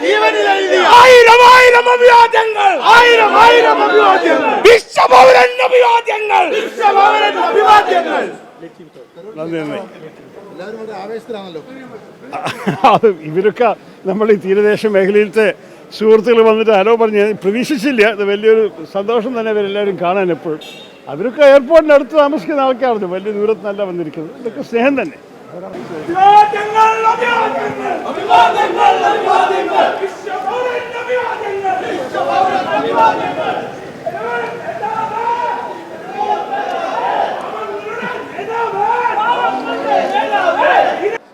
ആയിരം ആയിരം അഭിവാദ്യങ്ങൾ, ആയിരം ആയിരം അഭിവാദ്യങ്ങൾ, വിശ്വപൗരൻ അഭിവാദ്യങ്ങൾ, വിശ്വപൗരൻ അഭിവാദ്യങ്ങൾ. ഇവരൊക്കെ നമ്മൾ ഈ തീരദേശ മേഖലയിലത്തെ സുഹൃത്തുക്കൾ വന്നിട്ട് ഹലോ പറഞ്ഞ് പ്രതീക്ഷിച്ചില്ല. അത് വലിയൊരു സന്തോഷം തന്നെ ഇവരെല്ലാവരും കാണാൻ എപ്പോഴും. അവരൊക്കെ എയർപോർട്ടിന് അടുത്ത് താമസിക്കുന്ന ആൾക്കാരാണ്, വലിയ ദൂരത്തുനിന്നല്ല വന്നിരിക്കുന്നത്. ഇതൊക്കെ സ്നേഹം തന്നെ.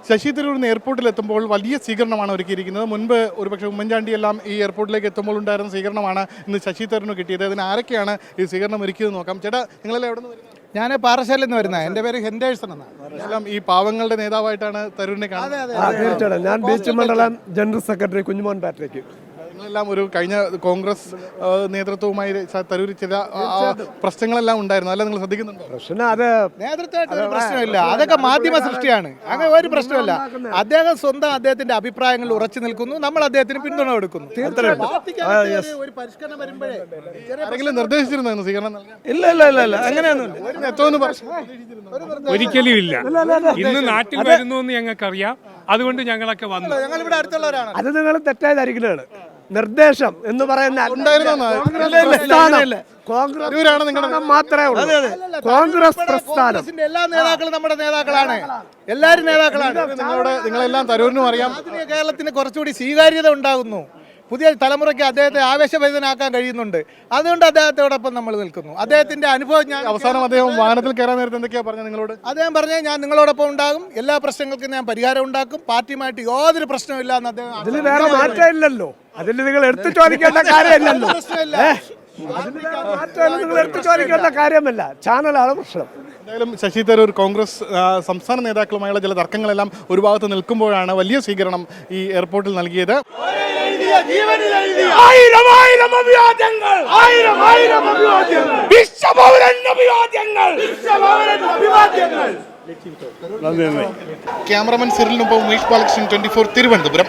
ശശി തരൂർ എയർപോർട്ടിൽ എത്തുമ്പോൾ വലിയ സ്വീകരണമാണ് ഒരുക്കിയിരിക്കുന്നത്. മുൻപ് ഒരുപക്ഷെ ഉമ്മൻചാണ്ടി എല്ലാം ഈ എയർപോർട്ടിലേക്ക് എത്തുമ്പോൾ ഉണ്ടായിരുന്ന സ്വീകരണമാണ് ഇന്ന് ശശി തരൂരിന് കിട്ടിയത്. അതിന് ആരൊക്കെയാണ് ഈ സ്വീകരണം ഒരുക്കിയത് നോക്കാം. ചേട്ടാ, നിങ്ങളെല്ലാം എവിടെ നിന്ന് വരുന്നത്? ഞാൻ പാറശാലയിൽ നിന്ന് വരുന്നത്. എൻ്റെ പേര് ഹെൻഡേഴ്സൺ എന്നാണ്. എല്ലാം ഈ പാവങ്ങളുടെ നേതാവായിട്ടാണ് തരൂരിനെ കാണുന്നത്. തീർച്ചയായിട്ടും ഞാൻ ബീച്ച് മണ്ഡലം ജനറൽ സെക്രട്ടറി കുഞ്ഞുമോൻ പാട്രിക്ക്. നിങ്ങളെല്ലാം ഒരു കഴിഞ്ഞ കോൺഗ്രസ് നേതൃത്വവുമായി തരൂർ ചില പ്രശ്നങ്ങളെല്ലാം ഉണ്ടായിരുന്നു, അല്ല നിങ്ങൾ ശ്രദ്ധിക്കുന്നുണ്ടോ? പ്രശ്നം അത് നേതൃത്വമായിട്ട് പ്രശ്നമില്ല, അതൊക്കെ മാധ്യമ സൃഷ്ടിയാണ്. അങ്ങനെ ഒരു പ്രശ്നമില്ല. അദ്ദേഹം സ്വന്തം അദ്ദേഹത്തിന്റെ അഭിപ്രായങ്ങളിൽ ഉറച്ചു നിൽക്കുന്നു, നമ്മൾ അദ്ദേഹത്തിന് പിന്തുണ കൊടുക്കുന്നു. ഒരു പരിഷ്കരണം വരുമ്പോഴേ ആരെങ്കിലും നിർദ്ദേശിച്ചിരുന്നു സ്വീകരണം നൽകാൻ? ഇല്ല ഇല്ല ഇല്ല ഇല്ല അങ്ങനെയൊന്നുമില്ല, ഒരിക്കലും ഇല്ല. ഇന്ന് നാട്ടിൽ വരുന്നു എന്ന് ഞങ്ങൾക്കറിയാം, അതുകൊണ്ട് ഞങ്ങളൊക്കെ വന്നു. ഞങ്ങൾ ഇവിടെ അടുത്തുള്ളവരാണ്. അത് നിങ്ങൾ തെറ്റായി ധരിക്കുന്നതാണ്. നിർദ്ദേശം എന്ന് പറയുന്ന കോൺഗ്രസ് മാത്രമേ ഉള്ളൂ. കോൺഗ്രസ് പ്രസ്ഥാനം എല്ലാ നേതാക്കളും നമ്മുടെ നേതാക്കളാണ്, എല്ലാവരും നേതാക്കളാണ്. നിങ്ങളെല്ലാം തരൂരിനും അറിയാം. കേരളത്തിന് കുറച്ചുകൂടി സ്വീകാര്യത ഉണ്ടാകുന്നു. പുതിയ തലമുറയ്ക്ക് അദ്ദേഹത്തെ ആവേശഭരിതനാക്കാൻ കഴിയുന്നുണ്ട്. അതുകൊണ്ട് അദ്ദേഹത്തോടൊപ്പം നമ്മൾ നിൽക്കുന്നു. അദ്ദേഹത്തിന്റെ അനുഭവം ഞാൻ അവസാനം അദ്ദേഹം വാഹനത്തിൽ കയറാൻ നേരത്തെ എന്തൊക്കെയാ പറഞ്ഞത് നിങ്ങളോട്? അദ്ദേഹം പറഞ്ഞത് ഞാൻ നിങ്ങളോടൊപ്പം ഉണ്ടാകും, എല്ലാ പ്രശ്നങ്ങൾക്കും ഞാൻ പരിഹാരം ഉണ്ടാക്കും, പാർട്ടിയുമായിട്ട് യാതൊരു പ്രശ്നമില്ല എന്ന് അദ്ദേഹം. അതിൽ വേറെ മാറ്റമില്ലല്ലോ, അതിൽ നിങ്ങൾ എടുത്തു ചോദിക്കേണ്ട കാര്യമില്ലല്ലോ, നിങ്ങൾ എടുത്തു ചോദിക്കേണ്ട കാര്യമല്ല. ചാനലാണ് പ്രശ്നം. എന്തായാലും ശശി തരൂർ കോൺഗ്രസ് സംസ്ഥാന നേതാക്കളുമായുള്ള ചില തർക്കങ്ങളെല്ലാം ഒരു ഭാഗത്ത് നിൽക്കുമ്പോഴാണ് വലിയ സ്വീകരണം ഈ എയർപോർട്ടിൽ നൽകിയത്. ആയിരം ആയിരം അഭിവാദ്യങ്ങൾ, ആയിരം ആയിരം അഭിവാദ്യങ്ങൾ, വിശ്വപൗരൻ അഭിവാദ്യങ്ങൾ, വിശ്വപൗരൻ അഭിവാദ്യങ്ങൾ. ക്യാമറമാൻ സിറിലിനൊപ്പം ഉമേഷ് ബാലകൃഷ്ണൻ, 24 തിരുവനന്തപുരം.